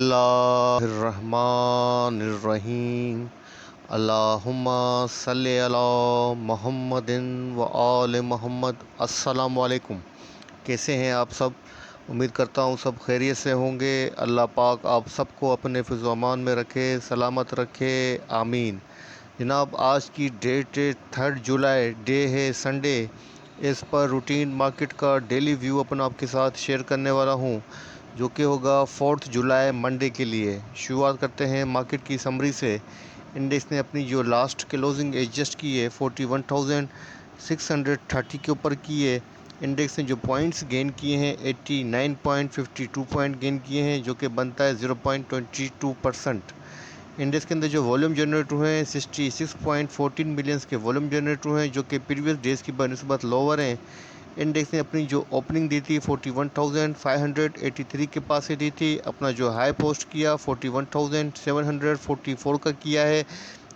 बिस्मिल्लाहिर्रहमानिर्रहीम। अल्लाहुम्मा सल्लि अला मुहम्मदिन व आले मोहम्मद। अस्सलामु अलैकुम। कैसे हैं आप सब? उम्मीद करता हूँ सब खैरियत से होंगे। अल्लाह पाक आप सबको अपने फिज़्ज़ो-अमान में रखे, सलामत रखे, आमीन। जनाब, आज की डेट 3 जुलाई डे है, संडे। इस पर रूटीन मार्केट का डेली व्यू अपना आपके साथ शेयर करने वाला हूँ, जो कि होगा 4 जुलाई मंडे के लिए। शुरुआत करते हैं मार्केट की समरी से। इंडेक्स ने अपनी जो लास्ट क्लोजिंग एडजस्ट की है 41,630 के ऊपर की है। इंडेक्स ने जो पॉइंट्स गेन किए हैं 89.52 पॉइंट गेन किए हैं, जो कि बनता है 0.22%। इंडेक्स के अंदर जो वॉल्यूम जनरेट हुए हैं 66.14 मिलियंस के वॉल्यूम जनरेट हुए हैं, जो कि प्रीवियस डेज की बनस्बत लोअर हैं। इंडेक्स ने अपनी जो ओपनिंग दी थी 41,583 के पास से दी थी। अपना जो हाई पोस्ट किया 41,744 का किया है,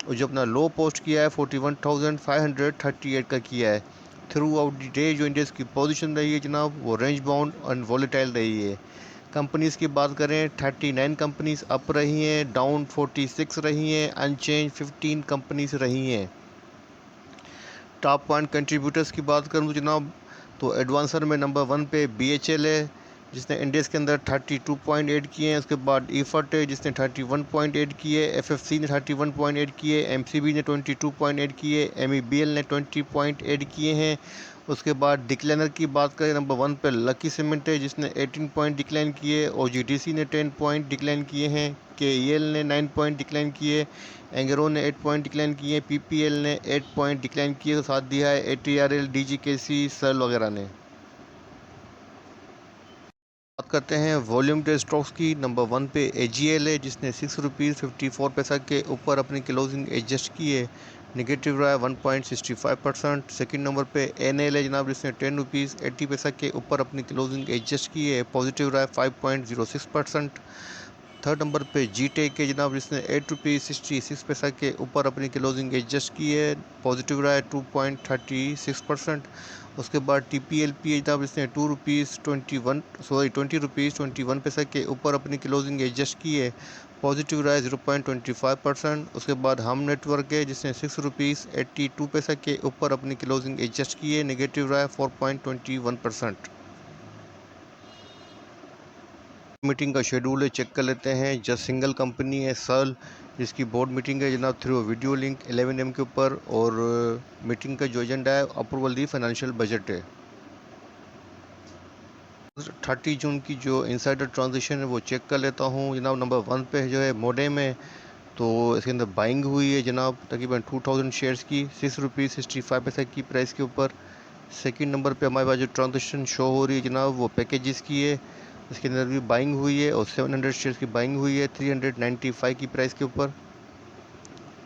और जो अपना लो पोस्ट किया है 41,538 का किया है। थ्रू आउट द डे जो इंडेक्स की पोजीशन रही है जनाब, वो रेंज बाउंड एंड वॉलेटाइल रही है। कंपनीज़ की बात करें 39 कंपनीज़ अप रही हैं, डाउन 46 रही हैं, अनचेंज 15 कंपनीज़ रही हैं। टॉप पॉइंट कंट्रीब्यूटर्स की बात करूँ जनाब, तो एडवांसर में नंबर 1 पे BHL है, जिसने इंडेक्स के अंदर 32.8 किए हैं। उसके बाद ईफर्ट है, जिसने 31.8 किए। FFC ने 31.8 किए। MCB ने 22.8 किए। MEBL ने 20.8 किए हैं। उसके बाद डिक्लाइनर की बात करें, नंबर 1 पे लकी सीमेंट है, जिसने 18 पॉइंट डिक्लाइन किए। OGDC ने 10 पॉइंट डिक्लाइन किए हैं। KEL ने 9 पॉइंट डिक्लाइन किए। एंगरो ने 8 पॉइंट डिक्लाइन किए। PPL ने 8 पॉइंट डिक्लाइन किए, तो साथ दिया है ATRL, DGKC, सेल वगैरह ने। बात करते हैं वॉल्यूम डे स्टॉक्स की। नंबर 1 पे AGL है, जिसने ₹6.54 के ऊपर अपनी क्लोजिंग एडजस्ट की है। नेगेटिव रहा है 1.65%। सेकंड नंबर पे NL है जनाब, जिसने ₹10.80 के ऊपर अपनी क्लोजिंग एडजस्ट की है। पॉजिटिव रहा है 5.06%। थर्ड नंबर पे GTEC है जनाब, जिसने ₹8.66 के ऊपर अपनी क्लोजिंग एडजस्ट की है। पॉजिटिव रहा है 2.36%। उसके बाद TPLP है जनाब, जिसने ₹20.21 के ऊपर अपनी क्लोजिंग एडजस्ट की है। पॉजिटिव रहा है 0.25%। उसके बाद हम नेटवर्क है, जिसने ₹6.82 के ऊपर अपनी क्लोजिंग एडजस्ट की है। नेगेटिव रहा है 4.21%। मीटिंग का शेड्यूल है, चेक कर लेते हैं। जस्ट सिंगल कंपनी है सर्ल, जिसकी बोर्ड मीटिंग है जनाब थ्रू वीडियो लिंक 11 AM के ऊपर। और मीटिंग का जो एजेंडा है, अप्रूवल दी फाइनेंशियल बजट है। 30 जून की जो इनसाइडर ट्रांजेक्शन है वो चेक कर लेता हूँ जनाब। नंबर 1 पे जो है मोडेम है, तो इसके अंदर बाइंग हुई है जनाब तकरीबन 2000 शेयर्स की ₹6.65 की प्राइस के ऊपर। सेकंड नंबर पे हमारे पास जो ट्रांजेक्शन शो हो रही है जनाब, वो पैकेजेस की है। इसके अंदर भी बाइंग हुई है, और 700 शेयर्स की बाइंग हुई है 395 की प्राइस के ऊपर।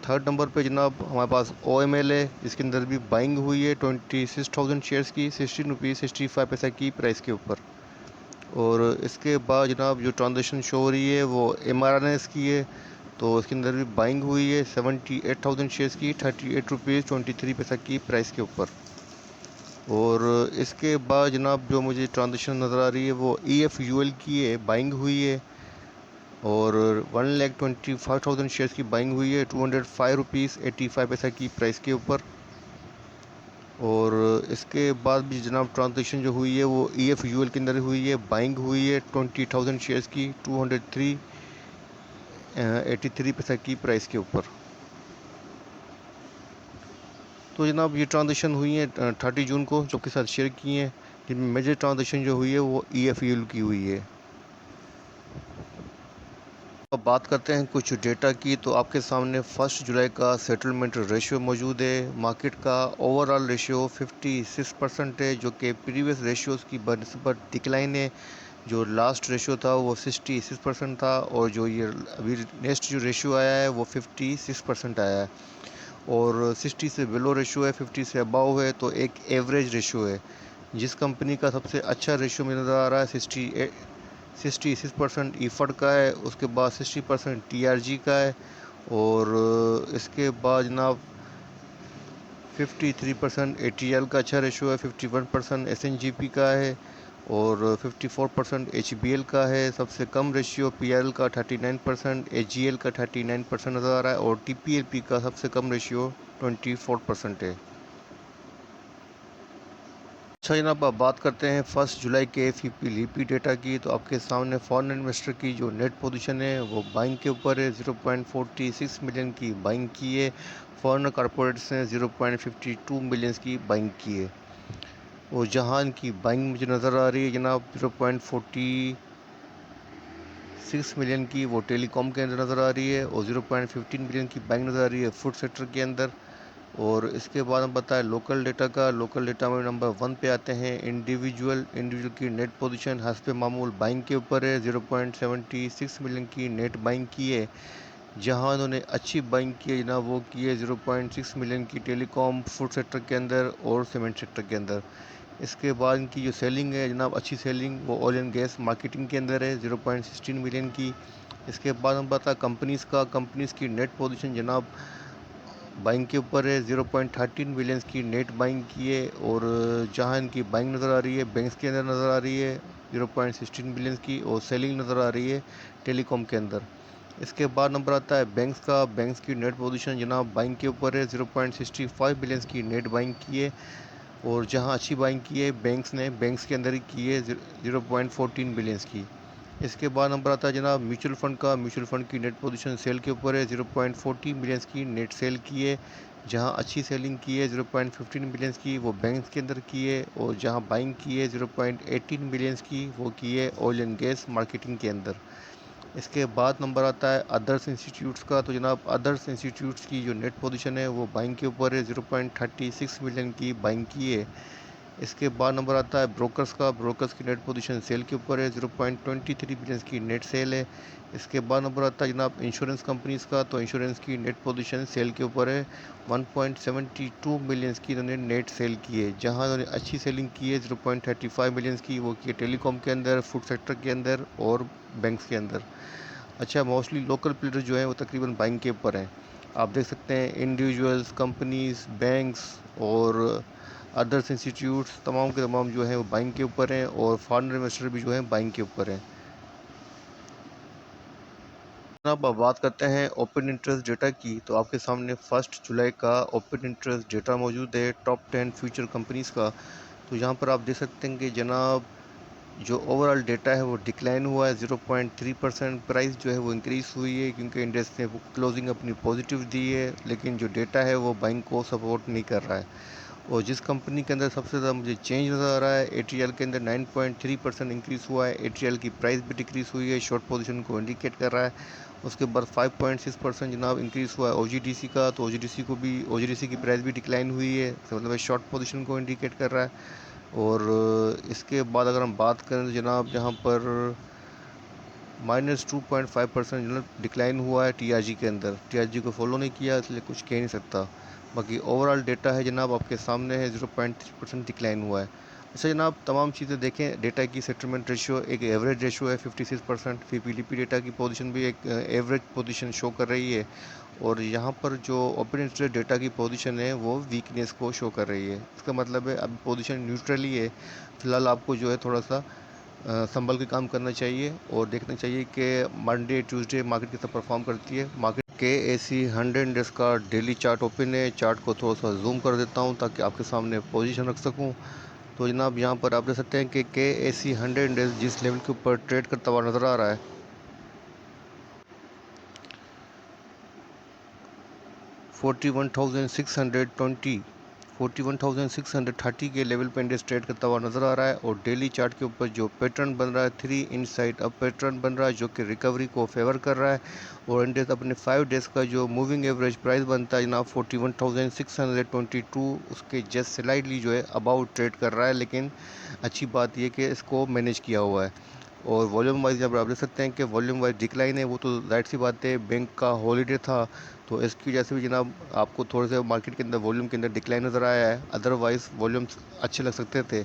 थर्ड नंबर पे जनाब हमारे पास OML है, इसके अंदर भी बाइंग हुई है 26,000 शेयर्स की ₹16.65 की प्राइस के ऊपर। और इसके बाद जनाब जो ट्रांजेक्शन शो हो रही है वो MRNS की है, तो इसके अंदर भी बाइंग हुई है 78,000 शेयर्स की ₹38.23 की प्राइस के ऊपर। और इसके बाद जनाब जो मुझे ट्रांजेक्शन नज़र आ रही है वो EFUL की है, बाइंग हुई है, और 1,25,000 शेयर्स की बाइंग हुई है ₹205.85 की प्राइस के ऊपर। और इसके बाद भी जनाब ट्रांजेक्शन जो हुई है वो EFUL के अंदर हुई है, बाइंग हुई है 20,000 शेयर्स की 203.83 की प्राइस के ऊपर। तो जनाब ये ट्रांजेक्शन हुई है 30 जून को, जो आपके साथ शेयर किए हैं, जिनमें मेजर ट्रांजेक्शन जो हुई है वो EFUL की हुई है। अब बात करते हैं कुछ डेटा की, तो आपके सामने 1 जुलाई का सेटलमेंट रेशियो मौजूद है। मार्केट का ओवरऑल रेशियो 56% है, जो कि प्रीवियस रेशियोज़ की बनस्बत डिक्लाइन है। जो लास्ट रेशियो था वो 66% था, और जो ये अभी नेक्स्ट जो रेशियो आया है वो 56% आया है। और 60 से बिलो रेशियो है, 50 से अबव है, तो एक एवरेज रेशियो है। जिस कंपनी का सबसे अच्छा रेशियो में नज़र आ रहा है 66% ईफर्ट का है। उसके बाद 60% TRG का है, और इसके बाद जनाब 53% ATL का अच्छा रेशियो है, 51% SNGP का है, और 54% HBL का है। सबसे कम रेशियो PRL का 39%, HGL का 39% नज़र आ रहा है और TPLP का सबसे कम रेशियो 24% है। अच्छा जनाब, आप बात करते हैं 1 जुलाई के FEP डेटा की। तो आपके सामने फॉरेन इन्वेस्टर की जो नेट पोजीशन है वो बाइंग के ऊपर है। 0.46 मिलियन की बाइंग की है। फॉरेन कॉरपोरेट्स ने 0.52 मिलियन की बाइंग की है। और जहां इनकी बाइंग मुझे नज़र आ रही है जनाब 0.46 मिलियन की, वो टेलीकॉम के अंदर नज़र आ रही है और 0.15 मिलियन की बाइंग नज़र आ रही है फूड सेक्टर के अंदर। और इसके बाद हम बताएं लोकल डेटा का। लोकल डेटा में नंबर 1 पे आते हैं इंडिविजुअल की नेट पोजीशन हस्ब मामूल बाइंग के ऊपर है। 0.76 मिलियन की नेट बाइंग की है। जहां उन्होंने अच्छी बाइंग की है जनाब वो की है 0.6 मिलियन की टेलीकॉम, फूड सेक्टर के अंदर और सीमेंट सेक्टर के अंदर। इसके बाद इनकी जो सेलिंग है जनाब, अच्छी सेलिंग वो ऑयल एंड गैस मार्केटिंग के अंदर है 0.16 मिलियन की। इसके बाद हम बता कंपनीज़ का। कंपनीज़ की नेट पोजीशन जनाब बाइंग के ऊपर है। 0.13 बिलियंस की नेट बाइंग की है। और जहां इनकी बाइंग नज़र आ रही है बैंक्स के अंदर नज़र आ रही है 0.16 बिलियंस की, और सेलिंग नज़र आ रही है टेलीकॉम के अंदर। इसके बाद नंबर आता है बैंक्स का। बैंक्स की नेट पोजीशन जनाब बाइंग के ऊपर है। 0.65 बिलियंस की नेट बाइंग की है। और जहां अच्छी बाइंग की है बैंक्स ने, बैंक्स के अंदर ही की है 0.14 बिलियंस की। इसके बाद नंबर आता है जनाब म्यूचुअल फंड का। म्यूचुअल फंड की नेट पोजीशन सेल के ऊपर है। 0.40 बिलियंस की नेट सेल की है। जहां अच्छी सेलिंग की है 0.15 बिलियंस की, वो बैंक्स के अंदर की है। और जहां बाइंग की है 0.18 बिलियंस की, वो की है ऑयल एंड गैस मार्केटिंग के अंदर। इसके बाद नंबर आता है अदर्स इंस्टीट्यूट्स का। तो जनाब अदर्स इंस्टीट्यूट्स की जो नेट पोजीशन है वो बाइंग के ऊपर है। 0.36 मिलियन की बाइंग की है। इसके बाद नंबर आता है ब्रोकर्स का। ब्रोकर्स की नेट पोजीशन सेल के ऊपर है। 0.23 बिलियंस की नेट सेल है। इसके बाद नंबर आता है जनाब इंश्योरेंस कंपनीज़ का। तो इंश्योरेंस की नेट पोजीशन सेल के ऊपर है। 1.72 मिलियंस की इन्होंने नेट सेल की है। जहां इन्होंने अच्छी सेलिंग की है 0.35 मिलियंस की, वो की है टेलीकॉम के अंदर, फूड सेक्टर के अंदर और बैंक्स के अंदर। अच्छा, मोस्टली लोकल प्लेयर जो है वो तकरीबन बाइंग के ऊपर हैं। आप देख सकते हैं इंडिविजुअल्स, कंपनीज, बैंक्स और अदर्स इंस्टीट्यूट्स तमाम के तमाम जो हैं वो बाइंग के ऊपर हैं। और फॉरेन इन्वेस्टर भी जो हैं बाइंग के ऊपर हैं। अब आप बात करते हैं ओपन इंटरेस्ट डेटा की। तो आपके सामने 1 जुलाई का ओपन इंटरेस्ट डेटा मौजूद है टॉप 10 फ्यूचर कंपनीज़ का। तो यहाँ पर आप देख सकते हैं कि जनाब जो ओवरऑल डेटा है वो डिक्लाइन हुआ है 0.3%। प्राइस जो है वो इंक्रीज़ हुई है क्योंकि इंडेक्स ने क्लोजिंग अपनी पॉजिटिव दी है, लेकिन जो डेटा है वो बाइंग को सपोर्ट नहीं कर रहा है। और जिस कंपनी के अंदर सबसे ज़्यादा मुझे चेंज नज़र आ रहा है ATL के अंदर 9.3% इंक्रीज़ हुआ है। ATL की प्राइस भी डिक्रीज़ हुई है, शॉर्ट पोजीशन को इंडिकेट कर रहा है। उसके बाद 5.6% जनाब इंक्रीज़ हुआ है OGDC का। तो OGDC की प्राइस भी डिक्लाइन हुई है, इसका मतलब शॉर्ट पोजीशन को इंडिकेट कर रहा है। और इसके बाद अगर हम बात करें तो जनाब यहाँ पर -2.5% जनाब डिक्लाइन हुआ है TRG के अंदर। TRG को फॉलो नहीं किया इसलिए कुछ कह नहीं सकता। बाकी ओवरऑल डेटा है जनाब आपके सामने है 0.3% डिक्लाइन हुआ है। अच्छा जनाब, तमाम चीज़ें देखें, डेटा की सेटलमेंट रेशियो एक एवरेज रेशियो है 56%। FIPLP डेटा की पोजीशन भी एक एवरेज पोजीशन शो कर रही है। और यहाँ पर जो ओपन इंटरेस्ट डेटा की पोजीशन है वो वीकनेस को शो कर रही है। इसका मतलब है अभी पोजीशन न्यूट्रल ही है। फ़िलहाल आपको जो है थोड़ा सा संभल के काम करना चाहिए और देखना चाहिए कि मंडे ट्यूसडे मार्केट कितना परफॉर्म करती है। मार्केट के AC 100 इंडेक्स का डेली चार्ट ओपन है। चार्ट को थोड़ा सा जूम कर देता हूँ ताकि आपके सामने पोजीशन रख सकूँ। तो जनाब यहाँ पर आप देख सकते हैं कि AC 100 इंडेक्स जिस लेवल के ऊपर ट्रेड करता हुआ नज़र आ रहा है 41,620 41,630 के लेवल पे इंडेक्स ट्रेड करता हुआ नज़र आ रहा है। और डेली चार्ट के ऊपर जो पैटर्न बन रहा है 3 इनसाइड अप पैटर्न बन रहा है जो कि रिकवरी को फेवर कर रहा है। और इंडेक्स अपने 5 डेज का जो मूविंग एवरेज प्राइस बनता है जनाब 41,622, उसके जस्ट स्लाइडली जो है अबाउट ट्रेड कर रहा है। लेकिन अच्छी बात यह कि इसको मैनेज किया हुआ है। और वॉल्यूम वाइज जब आप देख सकते हैं कि वॉल्यूम वाइज डिक्लाइन है, वो तो जाहिर सी बात है, बैंक का हॉलीडे था तो इसकी वजह से भी जनाब आपको थोड़े से मार्केट के अंदर वॉल्यूम के अंदर डिक्लाइन नज़र आया है। अदरवाइज़ वॉल्यूम्स अच्छे लग सकते थे।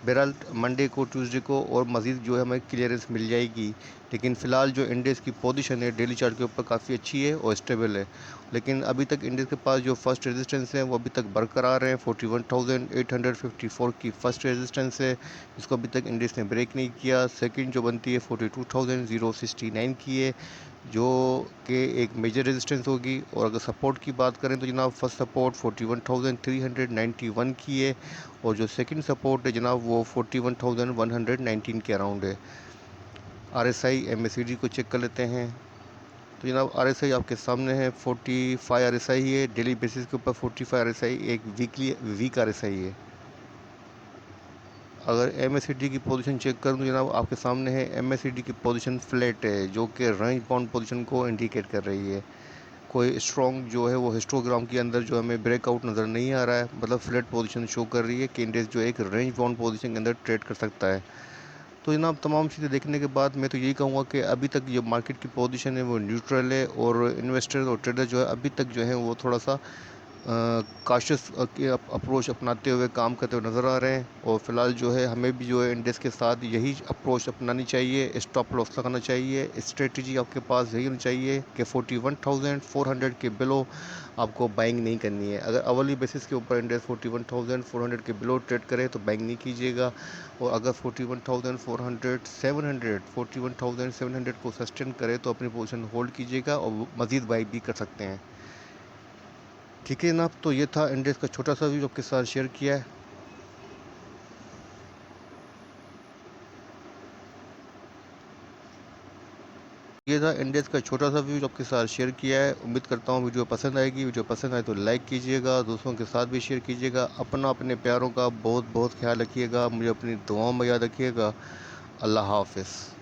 बहरहाल मंडे को, ट्यूसडे को और मज़ीद जो है हमें क्लियरेंस मिल जाएगी। लेकिन फ़िलहाल जो इंडेक्स की पोजीशन है डेली चार्ट के ऊपर काफ़ी अच्छी है और स्टेबल है। लेकिन अभी तक इंडेक्स के पास जो फर्स्ट रेजिस्टेंस है वो अभी तक बरकरार है। 41,854 की फ़र्स्ट रेजिस्टेंस है, इसको अभी तक इंडेक्स ने ब्रेक नहीं किया। सेकंड जो बनती है 42,069 की है, जो कि एक मेजर रेजिस्टेंस होगी। और अगर सपोर्ट की बात करें तो जनाब फर्स्ट सपोर्ट 41,391 की है और जो सेकंड सपोर्ट है जनाब वो 41,119 के अराउंड है। RSI MACD को चेक कर लेते हैं। तो जनाब RSI आपके सामने है, 45 RSI है। डेली बेसिस के ऊपर 45 RSI एक वीक RSI है। अगर MACD की पोजीशन चेक करूँ तो जनाब आपके सामने है, MACD की पोजीशन फ्लैट है, जो कि रेंज बाउंड पोजीशन को इंडिकेट कर रही है। कोई स्ट्रॉन्ग जो है वो हिस्टोग्राम के अंदर जो हमें ब्रेकआउट नज़र नहीं आ रहा है, मतलब फ्लैट पोजीशन शो कर रही है कि इंडेक्स जो एक रेंज बाउंड पोजीशन के अंदर ट्रेड कर सकता है। तो जनाब तमाम चीज़ें देखने के बाद मैं तो यही कहूँगा कि अभी तक जो मार्केट की पोजीशन है वो न्यूट्रल है और इन्वेस्टर और ट्रेडर जो है अभी तक जो है वो थोड़ा सा काशियस अप्रोच अपनाते हुए काम करते हुए नज़र आ रहे हैं। और फ़िलहाल जो है हमें भी जो है इंडेक्स के साथ यही अप्रोच अपनानी चाहिए, स्टॉप लॉस लगाना चाहिए। स्ट्रेटजी आपके पास यही होनी चाहिए कि 41,400 के बिलो आपको बाइंग नहीं करनी है। अगर अवरली बेसिस के ऊपर इंडेक्स 41,400 के बिलो ट्रेड करे तो बाइंग नहीं कीजिएगा। और अगर 41,400 700 41,700 को सस्टेन करे तो अपनी पोजीशन होल्ड कीजिएगा और मज़ीद बाई भी कर सकते हैं। ठीक है जनाब, तो ये था इंडेक्स का छोटा सा व्यू आपके साथ शेयर किया है। ये था इंडेक्स का छोटा सा व्यू जो आपके साथ शेयर किया है। उम्मीद करता हूँ वीडियो पसंद आएगी। वीडियो पसंद आए तो लाइक कीजिएगा, दोस्तों के साथ भी शेयर कीजिएगा। अपने प्यारों का बहुत बहुत ख्याल रखिएगा, मुझे अपनी दुआओं में याद रखिएगा। अल्लाह हाफ़िज़।